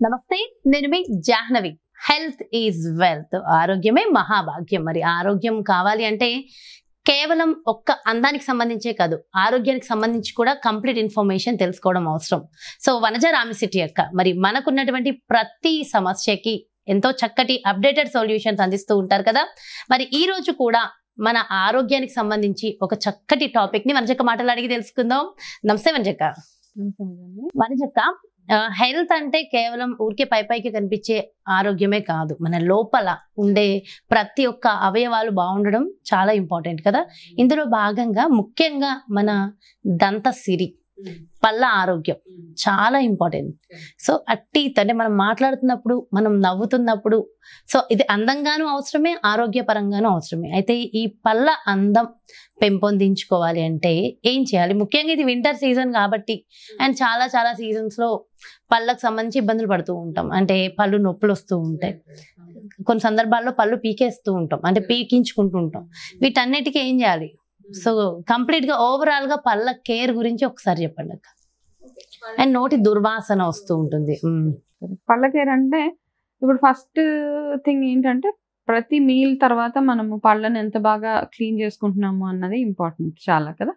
నమస్తే, నేను మీ జాహ్నవి. Health is wealth. ఆరోగ్యమే మహాభాగ్యం. మరి ఆరోగ్యం కావాలి అంటే కేవలం ఒక్క అందానికి సంబంధించే కాదు, ఆరోగ్యానికి సంబంధించి కూడా కంప్లీట్ ఇన్ఫర్మేషన్ తెలుసుకోవడం అవసరం. సో వనజ రామిశెట్టి అక్క మరి మనకున్నటువంటి ప్రతి సమస్యకి ఎంతో చక్కటి అప్డేటెడ్ సొల్యూషన్స్ అందిస్తూ ఉంటారు కదా. మరి ఈ రోజు కూడా మన ఆరోగ్యానికి సంబంధించి ఒక చక్కటి టాపిక్ ని వనజక్క మాటలు అడిగి తెలుసుకుందాం. నమస్తే వనజక్క. వనజక్క, హెల్త్ అంటే కేవలం ఊరికే పైకి కనిపించే ఆరోగ్యమే కాదు, మన లోపల ఉండే ప్రతి ఒక్క అవయవాలు బాగుండడం చాలా ఇంపార్టెంట్ కదా. ఇందులో భాగంగా ముఖ్యంగా మన దంత సిరి, పళ్ళ ఆరోగ్యం చాలా ఇంపార్టెంట్. సో అట్టీత్ అంటే మనం మాట్లాడుతున్నప్పుడు, మనం నవ్వుతున్నప్పుడు, సో ఇది అందంగానూ అవసరమే, ఆరోగ్యపరంగానూ అవసరమే. అయితే ఈ పళ్ళ అందం పెంపొందించుకోవాలి అంటే ఏం చేయాలి? ముఖ్యంగా ఇది వింటర్ సీజన్ కాబట్టి, అండ్ చాలా సీజన్స్ లో పళ్ళకు సంబంధించి ఇబ్బందులు పడుతూ ఉంటాం. అంటే పళ్ళు నొప్పులు వస్తూ ఉంటాయి, కొన్ని సందర్భాల్లో పళ్ళు పీకేస్తూ ఉంటాం, అంటే పీకించుకుంటూ ఉంటాం. వీటన్నిటికీ ఏం చేయాలి? సో కంప్లీట్ గా ఓవరాల్ గా పళ్ళ కేర్ గురించి ఒకసారి చెప్పండి అక్క. అండ్ నోటి దుర్వాసన వస్తూ ఉంటుంది. పళ్ళ కేర్ అంటే ఇప్పుడు ఫస్ట్ థింగ్ ఏంటంటే ప్రతి మీల్ తర్వాత మనము పళ్ళని ఎంత బాగా క్లీన్ చేసుకుంటున్నాము అన్నది ఇంపార్టెంట్ చాలా కదా.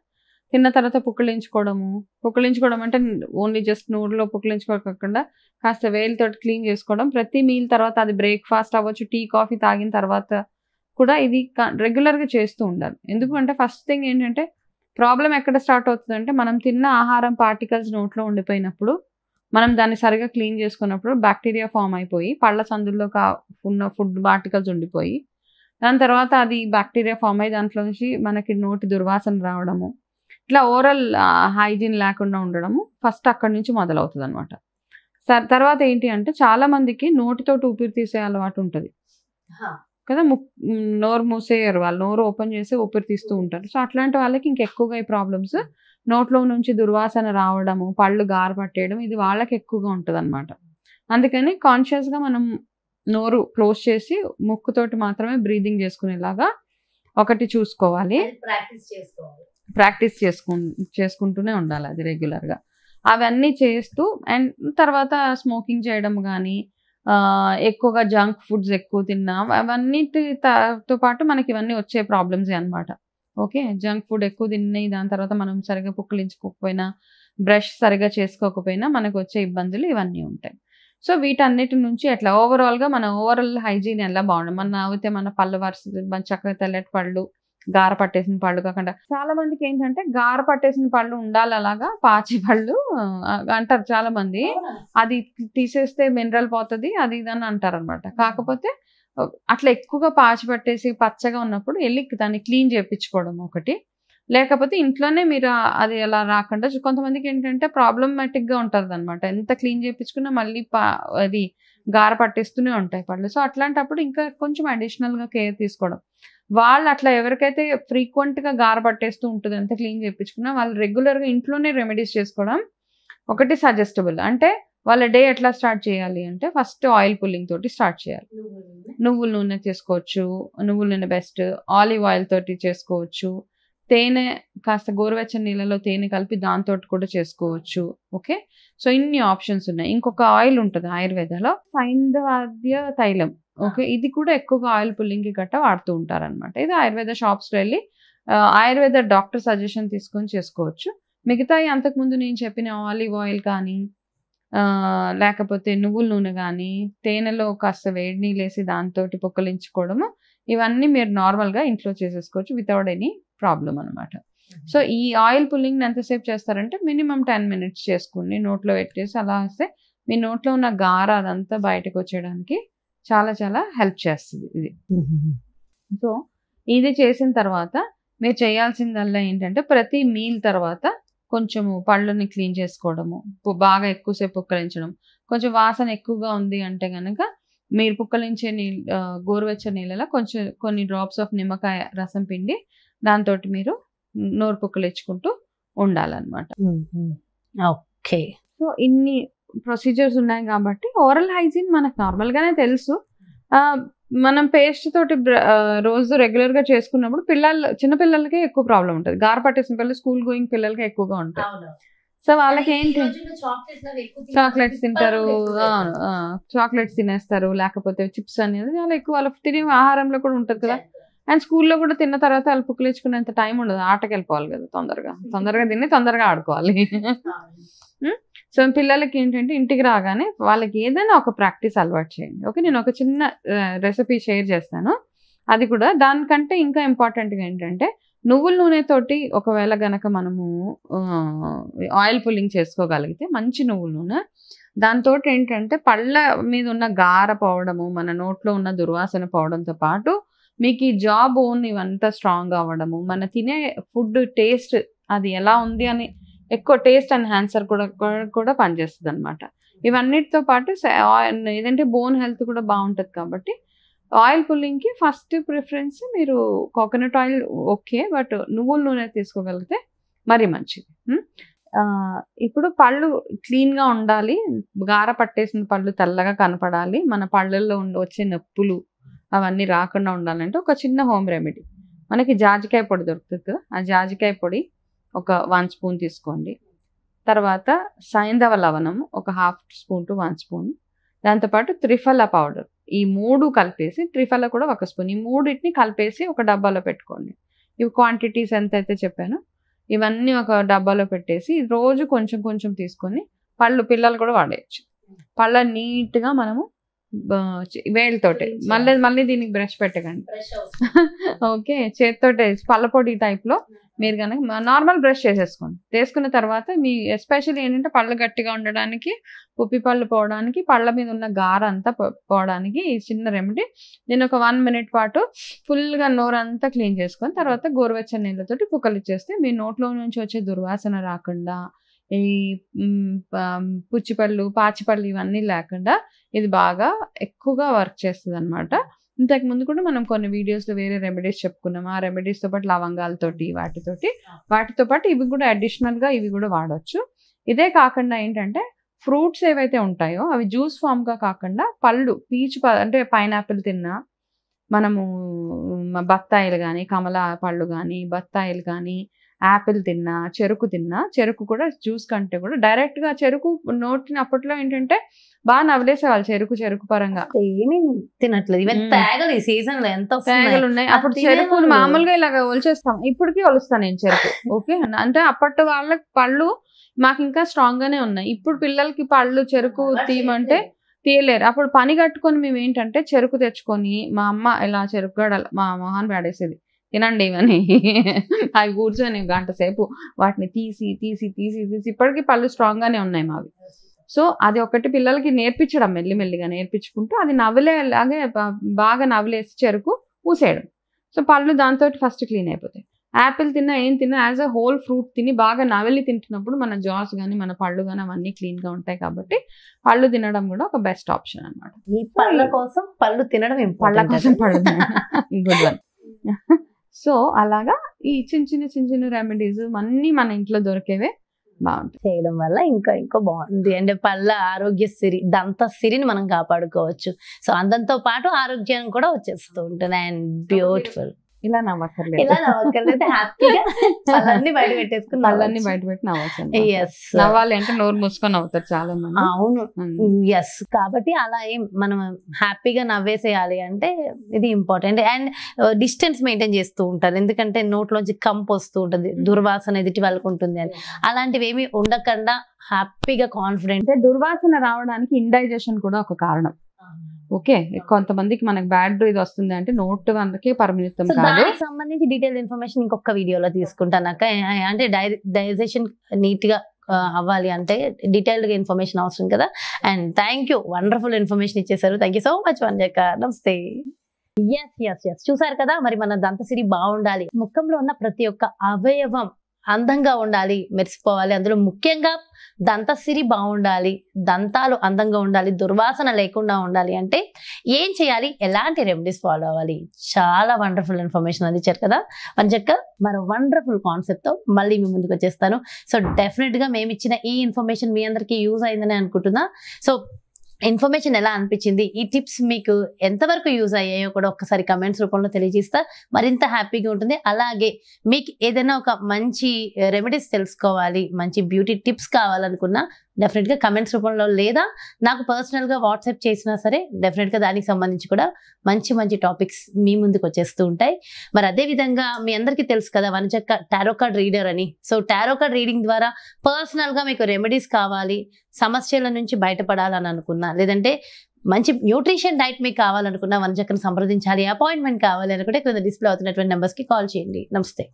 తిన్న తర్వాత పుక్కిలించుకోవడం అంటే ఓన్లీ జస్ట్ నోరులో పుక్కిలించుకోకుండా కాస్త వేలుతోటి క్లీన్ చేసుకోవడం. ప్రతి మీల్ తర్వాత, అది బ్రేక్ఫాస్ట్ అవ్వచ్చు, టీ కాఫీ తాగిన తర్వాత కూడా ఇది రెగ్యులర్గా చేస్తూ ఉండాలి. ఎందుకంటే ఫస్ట్ థింగ్ ఏంటంటే ప్రాబ్లం ఎక్కడ స్టార్ట్ అవుతుందంటే, మనం తిన్న ఆహారం పార్టికల్స్ నోట్లో ఉండిపోయినప్పుడు, మనం దాన్ని సరిగా క్లీన్ చేసుకున్నప్పుడు బ్యాక్టీరియా ఫామ్ అయిపోయి పళ్ళ సందుల్లో ఉన్న ఫుడ్ పార్టికల్స్ ఉండిపోయి, దాని తర్వాత అది బ్యాక్టీరియా ఫామ్ అయ్యి దాంట్లో నుంచి మనకి నోటి దుర్వాసన రావడము, ఇట్లా ఓరల్ హైజీన్ లేకుండా ఉండడము ఫస్ట్ అక్కడి నుంచి మొదలవుతుంది అనమాట. తర్వాత ఏంటి అంటే, చాలా మందికి నోటితోటి ఊపిరి తీసే అలవాటు ఉంటుంది కదా. నోరు మూసేయరు, వాళ్ళు నోరు ఓపెన్ చేసి ఊపిరి తీస్తూ ఉంటారు. సో అట్లాంటి వాళ్ళకి ఇంకెక్కువగా ఈ ప్రాబ్లమ్స్, నోట్లో నుంచి దుర్వాసన రావడము, పళ్ళు గార పట్టేయడం, ఇది వాళ్ళకి ఎక్కువగా ఉంటుంది అనమాట. అందుకని కాన్షియస్గా మనం నోరు క్లోజ్ చేసి ముక్కుతోటి మాత్రమే బ్రీదింగ్ చేసుకునేలాగా ఒకటి చూసుకోవాలి. ప్రాక్టీస్ చేసుకుంటూనే ఉండాలి అది రెగ్యులర్గా. అవన్నీ చేస్తూ, అండ్ తర్వాత స్మోకింగ్ చేయడం కానీ, ఎక్కువగా జంక్ ఫుడ్స్ ఎక్కువ తిన్నా, అవన్నిటితో పాటు మనకి ఇవన్నీ వచ్చే ప్రాబ్లమ్సే అనమాట. ఓకే, జంక్ ఫుడ్ ఎక్కువ తిన్నాయి, దాని తర్వాత మనం సరిగా పుక్కిలించుకోకపోయినా, బ్రష్ సరిగా చేసుకోకపోయినా మనకు వచ్చే ఇబ్బందులు ఇవన్నీ ఉంటాయి. సో వీటన్నిటి నుంచి ఎట్లా ఓవరాల్గా మన ఓవరాల్ హైజీన్ ఎలా బాగుండదు, మన నవ్వితే మన పళ్ళ వరుస చక్కగా తెల్లటి పళ్ళు, గార పట్టేసిన పళ్ళు కాకుండా, చాలా మందికి ఏంటంటే గార పట్టేసిన పళ్ళు ఉండాలి, అలాగా పాచి పళ్ళు అంటారు చాలా మంది. అది తీసేస్తే మినరల్ పోతుంది అది ఇదని అంటారు అనమాట. కాకపోతే అట్లా ఎక్కువగా పాచి పట్టేసి పచ్చగా ఉన్నప్పుడు వెళ్ళి దాన్ని క్లీన్ చేయించుకోవడం ఒకటి, లేకపోతే ఇంట్లోనే మీరు అది అలా రాకుండా. కొంతమందికి ఏంటంటే ప్రాబ్లమాటిక్గా ఉంటుంది అనమాట, ఎంత క్లీన్ చేయించుకున్నా మళ్ళీ అది గార పట్టేస్తూనే ఉంటాయి పళ్ళు. సో అట్లాంటప్పుడు ఇంకా కొంచెం అడిషనల్గా కేర్ తీసుకోవడం. వాళ్ళు అట్లా ఎవరికైతే ఫ్రీక్వెంట్గా గార పట్టేస్తూ ఉంటుంది, ఎంత క్లీన్ చేయించుకున్నా, వాళ్ళు రెగ్యులర్గా ఇంట్లోనే రెమెడీస్ చేసుకోవడం ఒకటి సజెస్టబుల్. అంటే వాళ్ళ డే ఎట్లా స్టార్ట్ చేయాలి అంటే, ఫస్ట్ ఆయిల్ పుల్లింగ్ తోటి స్టార్ట్ చేయాలి. నువ్వుల నూనె చేసుకోవచ్చు, నువ్వుల నూనె బెస్ట్. ఆలివ్ ఆయిల్ తోటి చేసుకోవచ్చు, తేనె కాస్త గోరువెచ్చని నీళ్ళలో తేనె కలిపి దాంతో కూడా చేసుకోవచ్చు. ఓకే, సో ఇన్ని ఆప్షన్స్ ఉన్నాయి. ఇంకొక ఆయిల్ ఉంటుంది ఆయుర్వేదాలో, సైంధవాద్య తైలం. ఓకే, ఇది కూడా ఎక్కువగా ఆయిల్ పుల్లింగ్కి గట్ట వాడుతూ ఉంటారు అనమాట. ఇది ఆయుర్వేద షాప్స్లో వెళ్ళి ఆయుర్వేద డాక్టర్ సజెషన్ తీసుకొని చేసుకోవచ్చు. మిగతాయి అంతకుముందు నేను చెప్పిన ఆలివ్ ఆయిల్ కానీ, లేకపోతే నువ్వుల నూనె కానీ, తేనెలో కాస్త వేడి నీళ్ళు వేసి దాంతో పుక్కలించుకోవడము, ఇవన్నీ మీరు నార్మల్గా ఇంట్లో చేసేసుకోవచ్చు వితౌట్ ఎనీ ప్రాబ్లం అనమాట. సో ఈ ఆయిల్ పుల్లింగ్ ఎంతసేపు చేస్తారంటే మినిమం 10 minutes చేసుకోండి, నోట్లో పెట్టేసి అలా వస్తే మీ నోట్లో ఉన్న గార అదంతా బయటకు వచ్చేయడానికి చాలా హెల్ప్ చేస్తుంది ఇది. సో ఇది చేసిన తర్వాత మీరు చేయాల్సిందల్లా ఏంటంటే, ప్రతి మీల్ తర్వాత కొంచెము పళ్ళని క్లీన్ చేసుకోవడము, బాగా ఎక్కువసేపు పుక్కలించడం. కొంచెం వాసన ఎక్కువగా ఉంది అంటే కనుక మీరు పుక్కలించే గోరువెచ్చని నీళ్ళలో కొన్ని డ్రాప్స్ ఆఫ్ నిమ్మకాయ రసం పిండి దాంతో మీరు నోరు పుక్కలించుకుంటూ ఉండాలన్నమాట. ఓకే, సో ఇన్ని ప్రొసీజర్స్ ఉన్నాయి కాబట్టి ఓరల్ హైజీన్ మనకు నార్మల్గానే తెలుసు. మనం పేస్ట్ తోటి రోజు రెగ్యులర్గా చేసుకున్నప్పుడు చిన్నపిల్లలకే ఎక్కువ ప్రాబ్లం ఉంటుంది. గార పట్టేసిన పిల్లలు, స్కూల్ గోయింగ్ పిల్లలకి ఎక్కువగా ఉంటాయి. సో వాళ్ళకి ఏంటి చాక్లెట్స్ తింటారు, చాక్లెట్స్ తినేస్తారు, లేకపోతే చిప్స్ అనేది చాలా ఎక్కువ వాళ్ళ తినే ఆహారంలో కూడా ఉంటుంది కదా. అండ్ స్కూల్లో కూడా తిన్న తర్వాత వాళ్ళు పుక్కులేచుకునేంత టైం ఉండదు, ఆటకి వెళ్ళిపోవాలి కదా, తొందరగా తిని తొందరగా ఆడుకోవాలి. సో పిల్లలకి ఏంటంటే ఇంటికి రాగానే వాళ్ళకి ఏదైనా ఒక ప్రాక్టీస్ అలవాటు చేయండి. ఓకే, నేను ఒక చిన్న రెసిపీ షేర్ చేస్తాను. అది కూడా దానికంటే ఇంకా ఇంపార్టెంట్గా ఏంటంటే నువ్వుల నూనెతోటి ఒకవేళ గనక మనము ఆయిల్ పుల్లింగ్ చేసుకోగలిగితే మంచి నువ్వుల నూనె, దాంతో ఏంటంటే పళ్ళ మీద ఉన్న గార పోవడము, మన నోట్లో ఉన్న దుర్వాసన పోవడంతో పాటు మీకు ఈ జా బోన్ ఇవంతా స్ట్రాంగ్ అవ్వడము, మన తినే ఫుడ్ టేస్ట్ అది ఎలా ఉంది అని ఎక్కువ టేస్ట్ ఎన్హాన్సర్ కూడా పనిచేస్తుంది అనమాట. ఇవన్నిటితో పాటు ఏదంటే బోన్ హెల్త్ కూడా బాగుంటుంది. కాబట్టి ఆయిల్ పుల్లింగ్కి ఫస్ట్ ప్రిఫరెన్స్ మీరు కోకోనట్ ఆయిల్ ఓకే, బట్ నువ్వుల నూనె తీసుకోగలిగితే మరీ మంచిది. ఇప్పుడు పళ్ళు క్లీన్గా ఉండాలి, గార పట్టేసిన పళ్ళు తెల్లగా కనపడాలి, మన పళ్ళల్లో వచ్చే నొప్పులు అవన్నీ రాకుండా ఉండాలంటే ఒక చిన్న హోమ్ రెమెడీ, మనకి జాజికాయ పొడి దొరుకుతుంది కదా, ఆ జాజికాయ పొడి ఒక 1 స్పూన్ తీసుకోండి. తర్వాత సైంధవ లవణం ఒక 1/2 స్పూన్ to 1 స్పూన్, దాంతోపాటు త్రిఫల పౌడర్, ఈ 3 కలిపేసి, త్రిఫల కూడా 1 స్పూన్, ఈ 3టిని కలిపేసి ఒక డబ్బాలో పెట్టుకోండి. ఇవి క్వాంటిటీస్ ఎంత అయితే చెప్పానో ఇవన్నీ ఒక డబ్బాలో పెట్టేసి రోజు కొంచెం కొంచెం తీసుకొని పిల్లలు కూడా వాడేయచ్చు. పళ్ళ నీట్గా మనము వేళ్ళతోటే, మళ్ళీ దీనికి బ్రష్ పెట్టకండి. ఓకే, చేతితోటే పళ్ళపొడి టైప్లో మీరు కనుక నార్మల్ బ్రష్ చేసేసుకోండి. చేసుకున్న తర్వాత మీ ఎస్పెషల్లీ ఏంటంటే పళ్ళు గట్టిగా ఉండడానికి, పుప్పి పళ్ళు పోవడానికి, పళ్ళ మీద ఉన్న గార అంతా పోవడానికి ఈ చిన్న రెమెడీ. నేను ఒక 1 minute పాటు ఫుల్గా నోరంతా క్లీన్ చేసుకొని తర్వాత గోరువెచ్చని నీళ్ళతోటి పుక్కలు ఇచ్చేస్తే మీ నోట్లో నుంచి వచ్చే దుర్వాసన రాకుండా, ఈ పుచ్చిపళ్ళు, పాచిపళ్ళు ఇవన్నీ లేకుండా ఇది బాగా ఎక్కువగా వర్క్ చేస్తుంది అనమాట. ఇంతకు ముందు కూడా మనం కొన్ని వీడియోస్లో వేరే రెమెడీస్ చెప్పుకున్నాం. ఆ రెమెడీస్తో పాటు లవంగాలతోటి వాటితో పాటు ఇవి కూడా అడిషనల్గా ఇవి కూడా వాడవచ్చు. ఇదే కాకుండా ఏంటంటే ఫ్రూట్స్ ఏవైతే ఉంటాయో అవి జ్యూస్ ఫామ్గా కాకుండా పళ్ళు అంటే పైనాపిల్ తిన్నా, మనము బత్తాయిలు కానీ, కమలా పళ్ళు కానీ, బత్తాయిలు కానీ, యాపిల్ తిన్నా, చెరుకు కూడా జ్యూస్ కంటే కూడా డైరెక్ట్గా చెరుకు నోటిని అప్పట్లో ఏంటంటే బాగా నవలేసేవాళ్ళు చెరుకు పరంగా. ఏమీ తినట్లేదు, తేగలు ఈ సీజన్ లో ఎంత తేగలు ఉన్నాయి. అప్పుడు చెరుకు మామూలుగా ఇలాగ ఒలిచేస్తాం, ఇప్పటికీ ఒలుస్తాను నేను చెరుకు. ఓకే, అంటే అప్పటి వాళ్ళకి పళ్ళు మాకు ఇంకా స్ట్రాంగ్ గానే ఉన్నాయి. ఇప్పుడు పిల్లలకి పళ్ళు చెరుకు తీయమంటే తీయలేరు. అప్పుడు పని కట్టుకొని మేము ఏంటంటే చెరుకు తెచ్చుకొని మా అమ్మ ఇలా చెరుకు గడలు మా మొహాన్ని పాడేసేది, తినండి ఇవన్నీ. అవి కూర్చొని 1 గంట సేపు వాటిని తీసి ఇప్పటికీ పళ్ళు స్ట్రాంగ్ గానే ఉన్నాయి మావి. సో అది ఒకటి పిల్లలకి నేర్పించడం, మెల్లిమెల్లిగా నేర్పించుకుంటూ అది నవ్వులేలాగే బాగా నవ్వులేసి చెరుకు ఊసేయడం. సో పళ్ళు దాంతో ఫస్ట్ క్లీన్ అయిపోతాయి. యాపిల్ తిన్నా ఏం తిన్నా యాజ్ అ హోల్ ఫ్రూట్ తిని బాగా నవలి తింటున్నప్పుడు మన జాస్ కానీ మన పళ్ళు కానీ అవన్నీ క్లీన్గా ఉంటాయి. కాబట్టి పళ్ళు తినడం కూడా ఒక బెస్ట్ ఆప్షన్ అనమాట. ఈ పళ్ళ కోసం పళ్ళు తినడం, పళ్ళ కోసం పళ్ళు గుడ్ వన్. సో అలాగా ఈ చిన్న రెమెడీస్ అన్నీ మన ఇంట్లో దొరికేవే బాగుంటుంది. చేయడం వల్ల ఇంకా బాగుంది. అంటే పళ్ళ ఆరోగ్య దంత సిరిని మనం కాపాడుకోవచ్చు. సో అందంతో పాటు ఆరోగ్యం కూడా వచ్చేస్తూ ఉంటుంది. And beautiful. ఇలా నవ్వక్కర్లేదు, హ్యాపీగా పళ్ళన్నీ బయట పెట్టేసుకుని నవ్వాలి. నవ్వాలి అంటే నోరు మూసుకొని నవ్వుతారు చాలా మంది. అవును, ఎస్. కాబట్టి అలా మనం హ్యాపీగా నవ్వేసేయాలి అంటే ఇది ఇంపార్టెంట్. అండ్ డిస్టెన్స్ మెయింటైన్ చేస్తూ ఉంటారు, ఎందుకంటే నోట్లోంచి కంపు వస్తూ ఉంటుంది, దుర్వాసన ఎదుటి వాళ్ళకు ఉంటుంది అని. అలాంటివి ఏమి ఉండకుండా హ్యాపీగా కాన్ఫిడెంట్. దుర్వాసన రావడానికి ఇండైజెషన్ కూడా ఒక కారణం. ఓకే, కొంతమందికి మనకి బ్యాడ్ బ్రీత్ వస్తుంది అంటే నోట్ వరకే పరిమితం కాదు. దానికి సంబంధించి డీటెయిల్ ఇన్ఫర్మేషన్ ఇంకొక వీడియోలో తీసుకుంటాను. అంటే డైజెషన్ నీట్ గా అవ్వాలి అంటే డీటెయిల్డ్ గా ఇన్ఫర్మేషన్ అవసరం కదా. And thank you, wonderful information ఇచ్చేసారు. థ్యాంక్ యూ సో మచ్ వంజక్క. నమస్తే. ఎస్ చూసారు కదా, మరి మన దంతసిరి బాగుండాలి, ముఖంలో ఉన్న ప్రతి ఒక్క అవయవం అందంగా ఉండాలి, మెరిసిపోవాలి. అందులో ముఖ్యంగా దంతసిరి బాగుండాలి, దంతాలు అందంగా ఉండాలి, దుర్వాసన లేకుండా ఉండాలి అంటే ఏం చేయాలి, ఎలాంటి రెమెడీస్ ఫాలో అవ్వాలి, చాలా వండర్ఫుల్ ఇన్ఫర్మేషన్ అందించారు కదా వంజక్క. మరో వండర్ఫుల్ కాన్సెప్ట్ తో మళ్ళీ మీ ముందుకు వచ్చేస్తాను. సో డెఫినెట్ గా మేము ఇచ్చిన ఈ ఇన్ఫర్మేషన్ మీ అందరికీ యూజ్ అయిందని అనుకుంటున్నా. సో ఇన్ఫర్మేషన్ ఎలా అనిపించింది, ఈ టిప్స్ మీకు ఎంతవరకు యూజ్ అయ్యాయో కూడా ఒక్కసారి కమెంట్స్ రూపంలో తెలియజేస్తా మరింత హ్యాపీగా ఉంటుంది. అలాగే మీకు ఏదైనా ఒక మంచి రెమెడీస్ తెలుసుకోవాలి, మంచి బ్యూటీ టిప్స్ కావాలనుకున్నా డెఫినెట్గా కమెంట్స్ రూపంలో లేదా నాకు పర్సనల్గా వాట్సాప్ చేసినా సరే డెఫినెట్గా దానికి సంబంధించి కూడా మంచి మంచి టాపిక్స్ మీ ముందుకు వచ్చేస్తూ ఉంటాయి. మరి అదేవిధంగా మీ అందరికీ తెలుసు కదా వనజక్క టారో కార్డ్ రీడర్ అని. సో టారో కార్డ్ రీడింగ్ ద్వారా పర్సనల్గా మీకు రెమెడీస్ కావాలి, సమస్యల నుంచి బయటపడాలని అనుకున్నా, లేదంటే మంచి న్యూట్రిషన్ డైట్ మీకు కావాలనుకున్నా వనజక్కను సంప్రదించాలి, అపాయింట్మెంట్ కావాలి అనుకుంటే ఇక్కడ డిస్ప్లే అవుతున్నటువంటి నెంబర్స్కి కాల్ చేయండి. నమస్తే.